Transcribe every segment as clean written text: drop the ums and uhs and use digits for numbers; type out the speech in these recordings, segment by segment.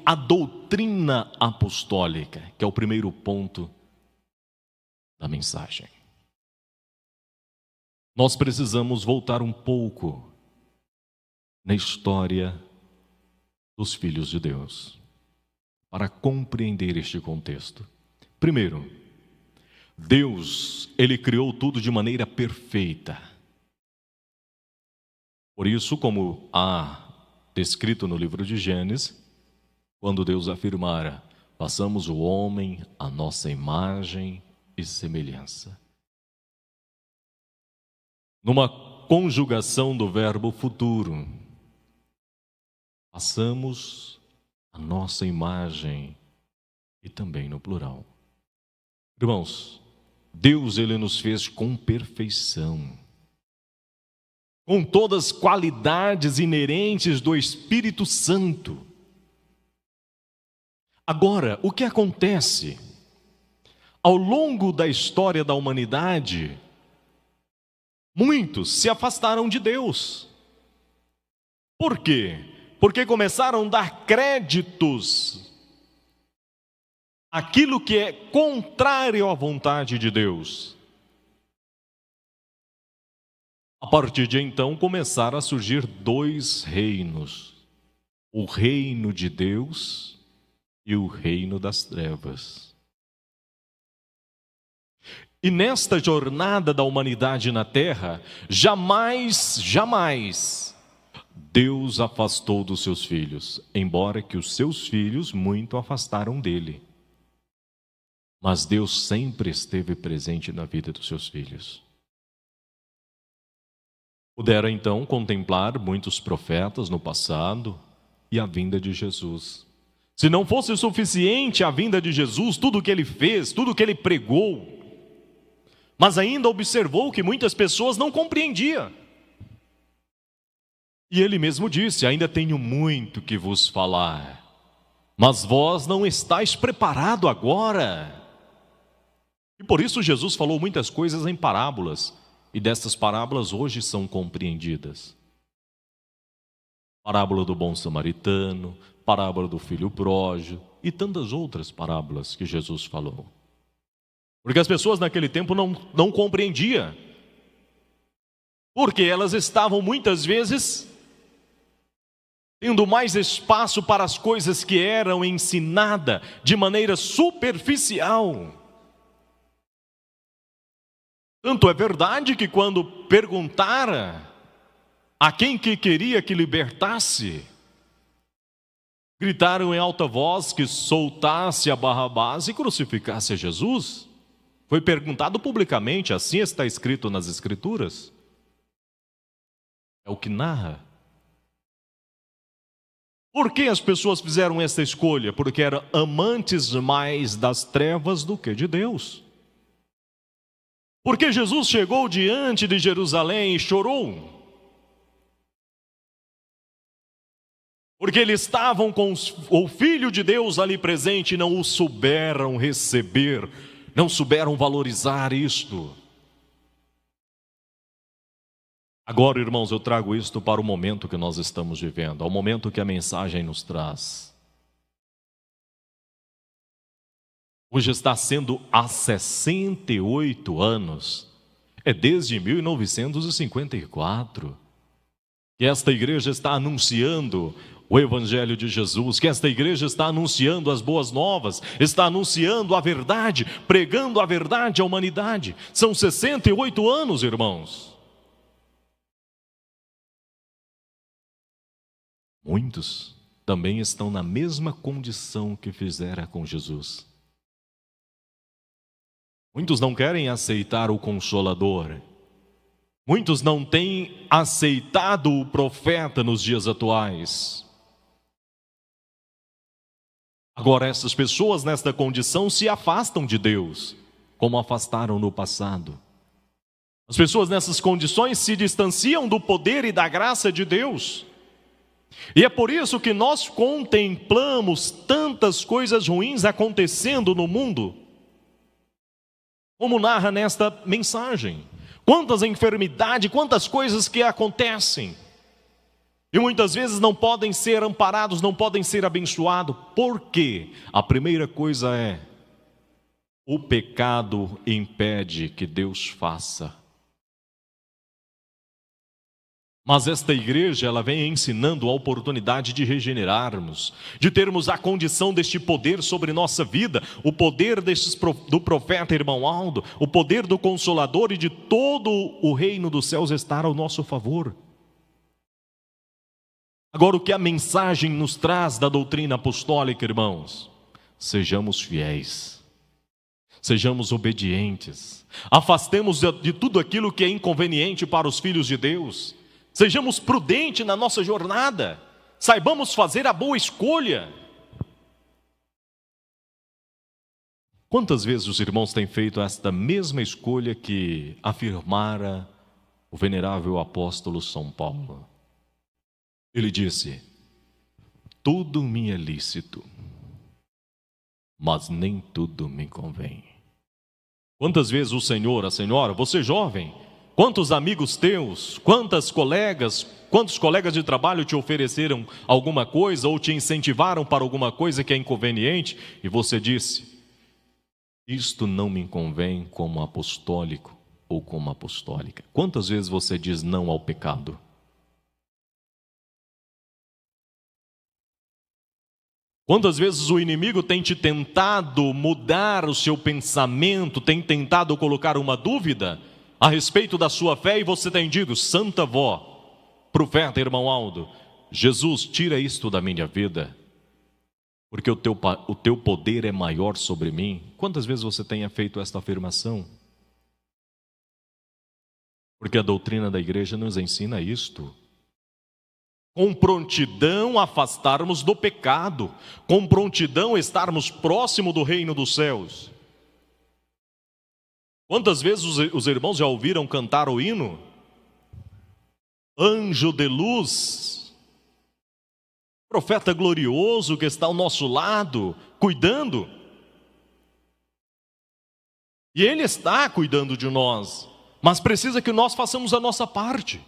a doutrina apostólica, que é o primeiro ponto da mensagem. Nós precisamos voltar um pouco na história dos filhos de Deus, para compreender este contexto. Primeiro, Deus, Ele criou tudo de maneira perfeita. Por isso, como há descrito no livro de Gênesis, quando Deus afirmara, façamos o homem à nossa imagem e semelhança. Numa conjugação do verbo futuro, façamos a nossa imagem e também no plural. Irmãos, Deus, Ele nos fez com perfeição, com todas as qualidades inerentes do Espírito Santo. Agora, o que acontece? Ao longo da história da humanidade, muitos se afastaram de Deus. Por quê? Porque começaram a dar créditos àquilo que é contrário à vontade de Deus. A partir de então começaram a surgir dois reinos: o reino de Deus e o reino das trevas. E nesta jornada da humanidade na terra, jamais Deus afastou dos seus filhos, embora que os seus filhos muito afastaram dele. Mas Deus sempre esteve presente na vida dos seus filhos. Puderam então contemplar muitos profetas no passado e a vinda de Jesus. Se não fosse suficiente a vinda de Jesus, tudo o que ele fez, tudo o que ele pregou, mas ainda observou que muitas pessoas não compreendiam. E ele mesmo disse, ainda tenho muito que vos falar, mas vós não estáis preparado agora. E por isso Jesus falou muitas coisas em parábolas, e destas parábolas hoje são compreendidas. Parábola do bom samaritano, parábola do filho pródigo e tantas outras parábolas que Jesus falou. Porque as pessoas naquele tempo não compreendiam. Porque elas estavam muitas vezes tendo mais espaço para as coisas que eram ensinadas de maneira superficial. Tanto é verdade que quando perguntara a quem que queria que libertasse, gritaram em alta voz que soltasse a Barrabás e crucificasse a Jesus. Foi perguntado publicamente, assim está escrito nas Escrituras. É o que narra. Por que as pessoas fizeram essa escolha? Porque eram amantes mais das trevas do que de Deus. Porque Jesus chegou diante de Jerusalém e chorou. Porque eles estavam com o Filho de Deus ali presente e não o souberam receber, não souberam valorizar isto. Agora, irmãos, eu trago isto para o momento que nós estamos vivendo, ao momento que a mensagem nos traz. Hoje está sendo há 68 anos, é desde 1954, que esta igreja está anunciando o Evangelho de Jesus, que esta igreja está anunciando as boas novas, está anunciando a verdade, pregando a verdade à humanidade. São 68 anos, irmãos. Muitos também estão na mesma condição que fizera com Jesus. Muitos não querem aceitar o Consolador. Muitos não têm aceitado o profeta nos dias atuais. Agora, essas pessoas nesta condição se afastam de Deus, como afastaram no passado. As pessoas nessas condições se distanciam do poder e da graça de Deus. E é por isso que nós contemplamos tantas coisas ruins acontecendo no mundo, como narra nesta mensagem. Quantas enfermidades, quantas coisas que acontecem. E muitas vezes não podem ser amparados, não podem ser abençoados. Por quê? A primeira coisa é: o pecado impede que Deus faça. Mas esta igreja, ela vem ensinando a oportunidade de regenerarmos, de termos a condição deste poder sobre nossa vida, o poder do profeta irmão Aldo, o poder do Consolador e de todo o reino dos céus estar ao nosso favor. Agora, o que a mensagem nos traz da doutrina apostólica, irmãos? Sejamos fiéis, sejamos obedientes, afastemos de tudo aquilo que é inconveniente para os filhos de Deus. Sejamos prudentes na nossa jornada, saibamos fazer a boa escolha. Quantas vezes os irmãos têm feito esta mesma escolha que afirmara o venerável apóstolo São Paulo? Ele disse: tudo me é lícito, mas nem tudo me convém. Quantas vezes o senhor, a senhora, você jovem, quantos amigos teus, quantos colegas de trabalho te ofereceram alguma coisa ou te incentivaram para alguma coisa que é inconveniente e você disse: isto não me convém como apostólico ou como apostólica? Quantas vezes você diz não ao pecado? Quantas vezes o inimigo tem te tentado mudar o seu pensamento, tem tentado colocar uma dúvida a respeito da sua fé, e você tem dito: Santa Vó, profeta irmão Aldo, Jesus, tira isto da minha vida, porque o teu poder é maior sobre mim. Quantas vezes você tenha feito esta afirmação? Porque a doutrina da igreja nos ensina isto. Com prontidão afastarmos do pecado, com prontidão estarmos próximo do reino dos céus. Quantas vezes os irmãos já ouviram cantar o hino? Anjo de luz, profeta glorioso que está ao nosso lado, cuidando. E Ele está cuidando de nós, mas precisa que nós façamos a nossa parte.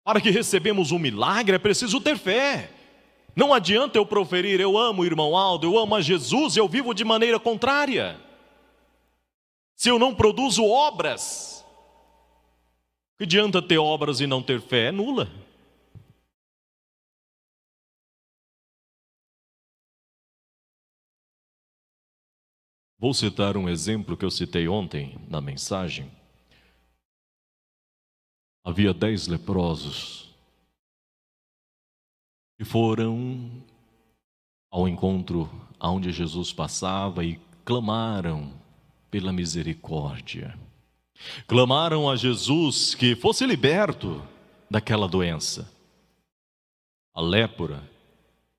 Para que recebemos um milagre é preciso ter fé. Não adianta eu proferir: eu amo o irmão Aldo, eu amo a Jesus, e eu vivo de maneira contrária. Se eu não produzo obras, que adianta ter obras e não ter fé? É nula. Vou citar um exemplo que eu citei ontem na mensagem. Havia 10 leprosos que foram ao encontro aonde Jesus passava e clamaram pela misericórdia. Clamaram a Jesus que fosse liberto daquela doença. A lépora,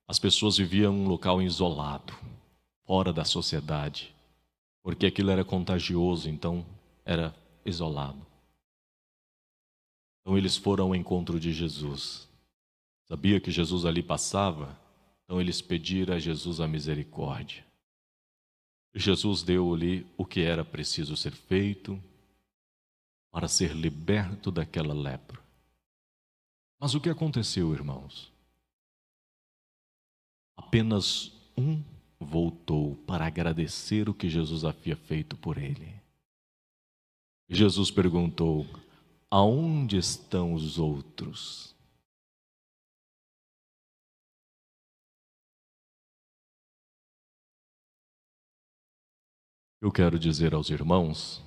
as pessoas viviam em um local isolado, fora da sociedade, porque aquilo era contagioso, então era isolado. Então eles foram ao encontro de Jesus. Sabia que Jesus ali passava, então eles pediram a Jesus a misericórdia. E Jesus deu-lhe o que era preciso ser feito para ser liberto daquela lepra. Mas o que aconteceu, irmãos? Apenas um voltou para agradecer o que Jesus havia feito por ele. Jesus perguntou: aonde estão os outros? Eu quero dizer aos irmãos,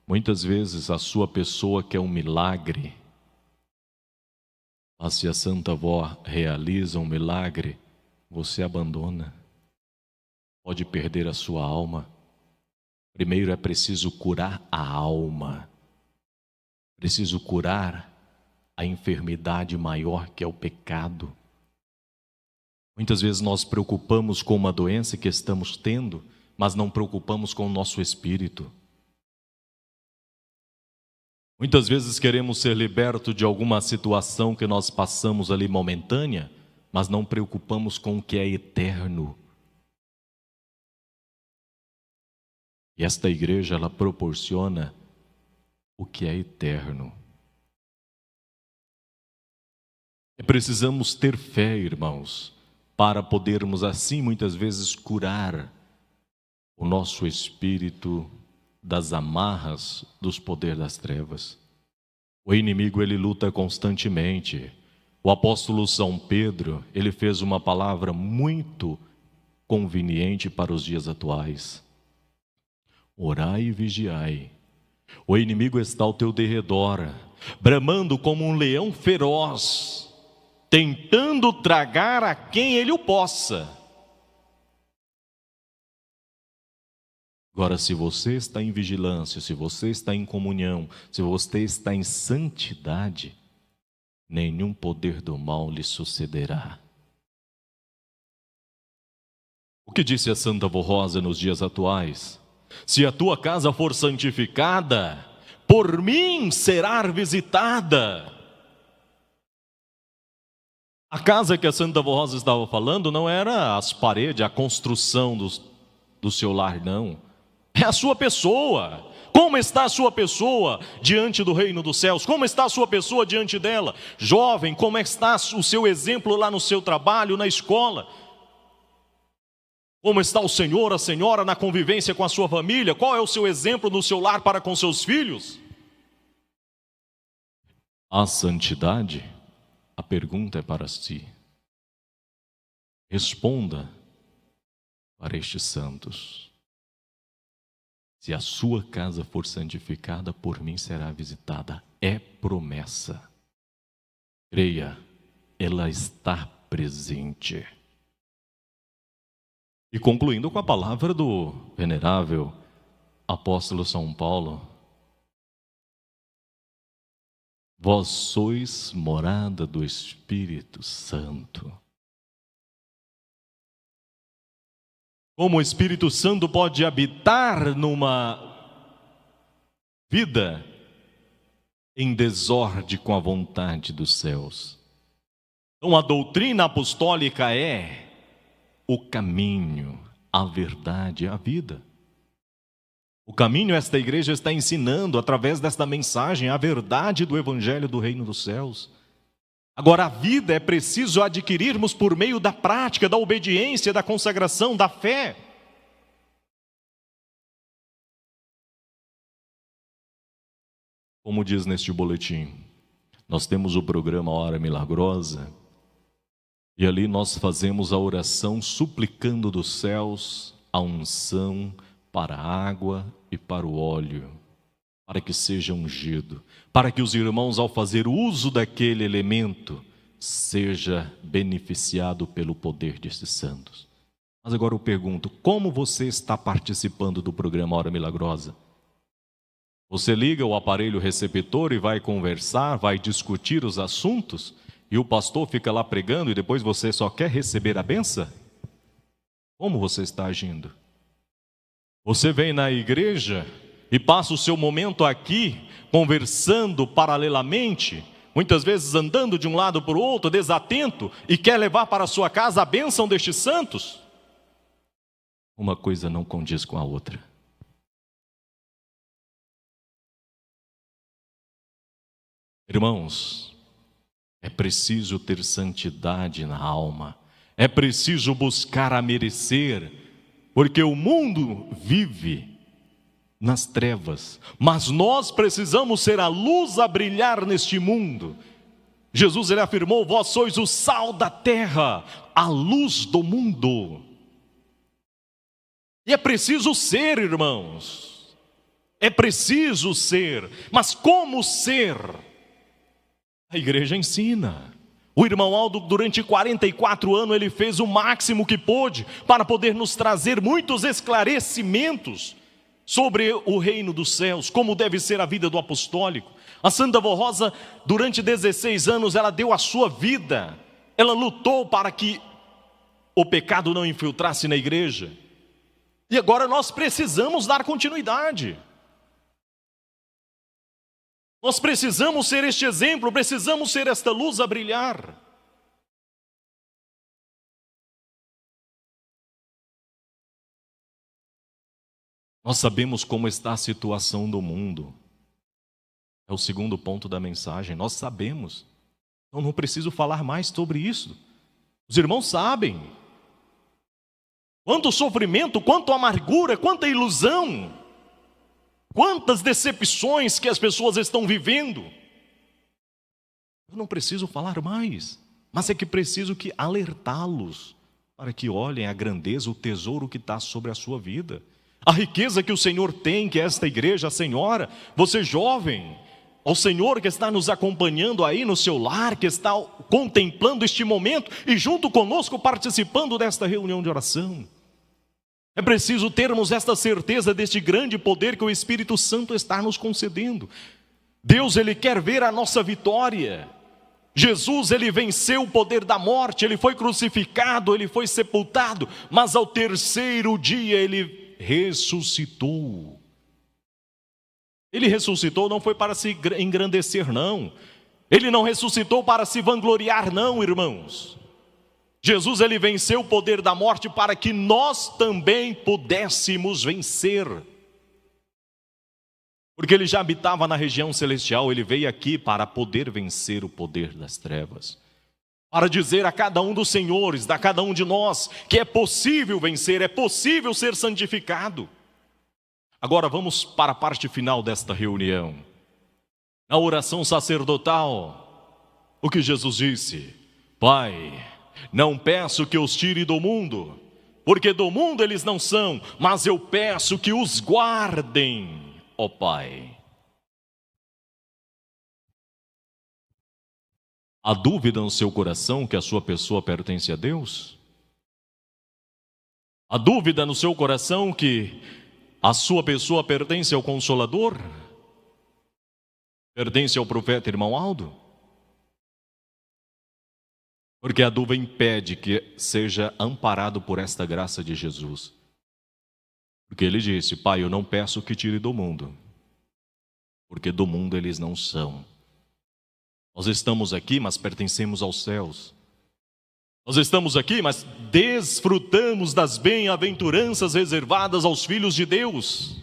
muitas vezes a sua pessoa quer um milagre, mas se a Santa Avó realiza um milagre, você abandona. Pode perder a sua alma. Primeiro é preciso curar a alma. Preciso curar a enfermidade maior que é o pecado. Muitas vezes nós preocupamos com uma doença que estamos tendo, mas não preocupamos com o nosso espírito. Muitas vezes queremos ser libertos de alguma situação que nós passamos ali momentânea, mas não preocupamos com o que é eterno. E esta igreja, ela proporciona o que é eterno. Precisamos ter fé, irmãos, para podermos assim muitas vezes curar o nosso espírito das amarras dos poderes das trevas. O inimigo, ele luta constantemente. O apóstolo São Pedro, ele fez uma palavra muito conveniente para os dias atuais: orai e vigiai. O inimigo está ao teu derredor, bramando como um leão feroz, tentando tragar a quem ele o possa. Agora, se você está em vigilância, se você está em comunhão, se você está em santidade, nenhum poder do mal lhe sucederá. O que disse a Santa Vô Rosa nos dias atuais? Se a tua casa for santificada, por mim será visitada. A casa que a Santa Vô Rosa estava falando não era as paredes, a construção do seu lar, não. É a sua pessoa. Como está a sua pessoa diante do reino dos céus? Como está a sua pessoa diante dela? Jovem, como está o seu exemplo lá no seu trabalho, na escola? Como está o senhor, a senhora na convivência com a sua família? Qual é o seu exemplo no seu lar para com seus filhos? A santidade, a pergunta é para si. Responda para estes santos. Se a sua casa for santificada, por mim será visitada. É promessa. Creia, ela está presente. E concluindo com a palavra do venerável apóstolo São Paulo: vós sois morada do Espírito Santo. Como o Espírito Santo pode habitar numa vida em desordem com a vontade dos céus? Então a doutrina apostólica é o caminho, a verdade, a vida. O caminho, esta igreja está ensinando através desta mensagem a verdade do Evangelho do Reino dos Céus. Agora, a vida é preciso adquirirmos por meio da prática, da obediência, da consagração, da fé. Como diz neste boletim, nós temos o programa Hora Milagrosa, e ali nós fazemos a oração suplicando dos céus a unção para a água e para o óleo, para que seja ungido, para que os irmãos, ao fazer uso daquele elemento, seja beneficiado pelo poder desses santos. Mas agora eu pergunto, como você está participando do programa Hora Milagrosa? Você liga o aparelho receptor e vai conversar, vai discutir os assuntos, e o pastor fica lá pregando e depois você só quer receber a benção? Como você está agindo? Você vem na igreja e passa o seu momento aqui, conversando paralelamente, muitas vezes andando de um lado para o outro, desatento, e quer levar para a sua casa a bênção destes santos? Uma coisa não condiz com a outra. Irmãos, é preciso ter santidade na alma, é preciso buscar a merecer, porque o mundo vive nas trevas, mas nós precisamos ser a luz a brilhar neste mundo. Jesus, ele afirmou: vós sois o sal da terra, a luz do mundo. E é preciso ser, irmãos, é preciso ser, mas como ser? A igreja ensina. O irmão Aldo, durante 44 anos, ele fez o máximo que pôde para poder nos trazer muitos esclarecimentos sobre o reino dos céus, como deve ser a vida do apostólico. A Santa Vô Rosa, durante 16 anos, ela deu a sua vida, ela lutou para que o pecado não infiltrasse na igreja. E agora nós precisamos dar continuidade. Nós precisamos ser este exemplo, precisamos ser esta luz a brilhar. Nós sabemos como está a situação do mundo. É o segundo ponto da mensagem. Nós sabemos Eu não preciso falar mais sobre isso. Os irmãos sabem. Quanto sofrimento, quanto amargura, quanta ilusão, quantas decepções que as pessoas estão vivendo. Eu não preciso falar mais, mas é que preciso que alertá-los para que olhem a grandeza, o tesouro que está sobre a sua vida. A riqueza que o Senhor tem, que é esta igreja, a senhora, você jovem, ao Senhor que está nos acompanhando aí no seu lar, que está contemplando este momento e junto conosco participando desta reunião de oração. É preciso termos esta certeza deste grande poder que o Espírito Santo está nos concedendo. Deus, Ele quer ver a nossa vitória. Jesus, Ele venceu o poder da morte, Ele foi crucificado, Ele foi sepultado, mas ao terceiro dia Ele ressuscitou. Ele ressuscitou não foi para se engrandecer, não. Ele não ressuscitou para se vangloriar, não, irmãos. Jesus, Ele venceu o poder da morte para que nós também pudéssemos vencer. Porque Ele já habitava na região celestial, Ele veio aqui para poder vencer o poder das trevas. Para dizer a cada um dos senhores, a cada um de nós, que é possível vencer, é possível ser santificado. Agora vamos para a parte final desta reunião. Na oração sacerdotal, o que Jesus disse: Pai, não peço que os tire do mundo, porque do mundo eles não são, mas eu peço que os guardem, ó Pai. Há dúvida no seu coração que a sua pessoa pertence a Deus? Há dúvida no seu coração que a sua pessoa pertence ao Consolador? Pertence ao profeta irmão Aldo? Porque a dúvida impede que seja amparado por esta graça de Jesus. Porque Ele disse: Pai, eu não peço que tire do mundo, porque do mundo eles não são. Nós estamos aqui, mas pertencemos aos céus. Nós estamos aqui, mas desfrutamos das bem-aventuranças reservadas aos filhos de Deus.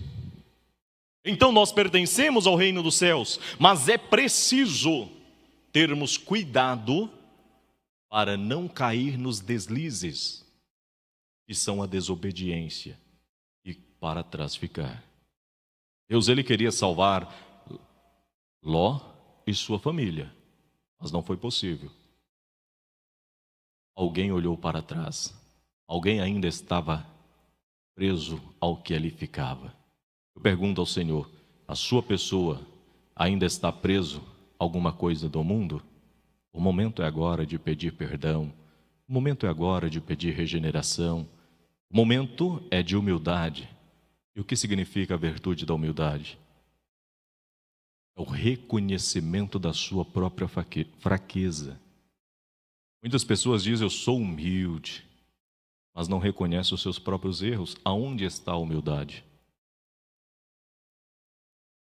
Então nós pertencemos ao reino dos céus, mas é preciso termos cuidado para não cair nos deslizes, que são a desobediência, e para trás ficar. Deus, Ele queria salvar Ló e sua família, mas não foi possível. Alguém olhou para trás, alguém ainda estava preso ao que ali ficava. Eu pergunto ao Senhor: a sua pessoa ainda está preso a alguma coisa do mundo? O momento é agora de pedir perdão, o momento é agora de pedir regeneração, o momento é de humildade. E o que significa a virtude da humildade? É o reconhecimento da sua própria fraqueza. Muitas pessoas dizem: eu sou humilde, mas não reconhecem os seus próprios erros. Aonde está a humildade?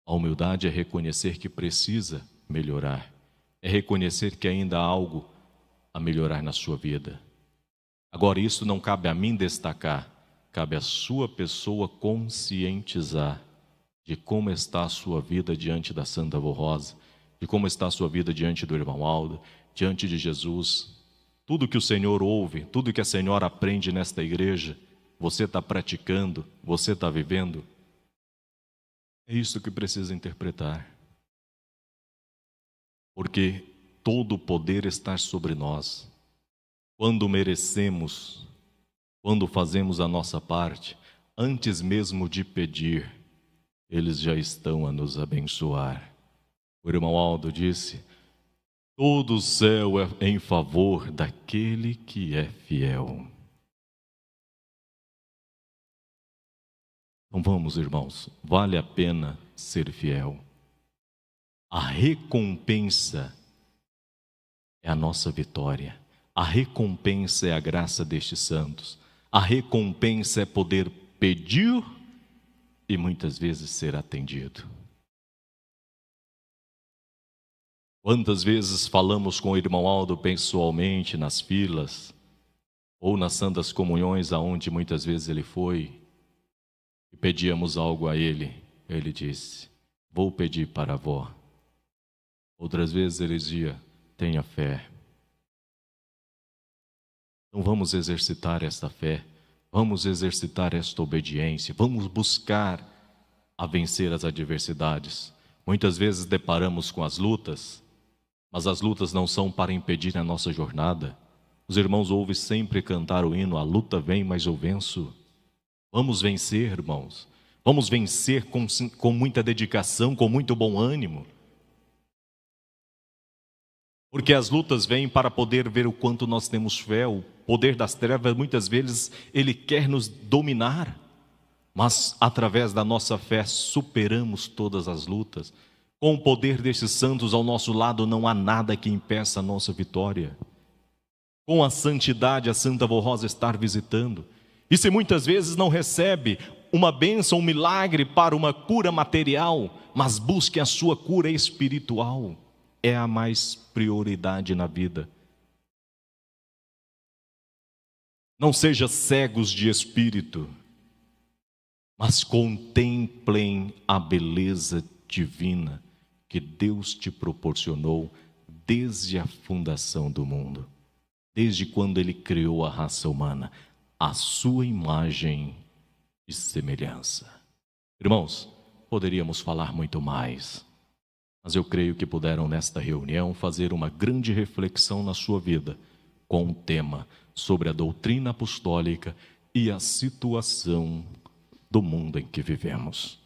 A humildade é reconhecer que precisa melhorar. É reconhecer que ainda há algo a melhorar na sua vida. Agora, isso não cabe a mim destacar, cabe à sua pessoa conscientizar de como está a sua vida diante da Santa Avó Rosa, de como está a sua vida diante do irmão Aldo, diante de Jesus. Tudo que o Senhor ouve, tudo que a Senhora aprende nesta igreja, você está praticando, você está vivendo. É isso que precisa interpretar. Porque todo o poder está sobre nós. Quando merecemos, quando fazemos a nossa parte, antes mesmo de pedir, eles já estão a nos abençoar. O irmão Aldo disse: todo o céu é em favor daquele que é fiel. Então vamos, irmãos, vale a pena ser fiel. A recompensa é a nossa vitória. A recompensa é a graça destes santos. A recompensa é poder pedir e muitas vezes ser atendido. Quantas vezes falamos com o irmão Aldo pessoalmente nas filas ou nas santas comunhões aonde muitas vezes ele foi e pedíamos algo a ele. Ele disse: vou pedir para a avó. Outras vezes ele dizia: tenha fé. Então vamos exercitar esta fé, vamos exercitar esta obediência, vamos buscar a vencer as adversidades. Muitas vezes deparamos com as lutas, mas as lutas não são para impedir a nossa jornada. Os irmãos ouvem sempre cantar o hino: a luta vem, mas eu venço. Vamos vencer, irmãos. Vamos vencer com muita dedicação, com muito bom ânimo. Porque as lutas vêm para poder ver o quanto nós temos fé. O poder das trevas, muitas vezes, ele quer nos dominar. Mas, através da nossa fé, superamos todas as lutas. Com o poder desses santos ao nosso lado, não há nada que impeça a nossa vitória. Com a santidade, a Santa Vó Rosa estar visitando. E se muitas vezes não recebe uma bênção, um milagre para uma cura material, mas busque a sua cura espiritual, é a mais prioridade na vida. Não sejam cegos de espírito, mas contemplem a beleza divina que Deus te proporcionou desde a fundação do mundo, desde quando Ele criou a raça humana, a sua imagem e semelhança. Irmãos, poderíamos falar muito mais, mas eu creio que puderam nesta reunião fazer uma grande reflexão na sua vida com um tema sobre a doutrina apostólica e a situação do mundo em que vivemos.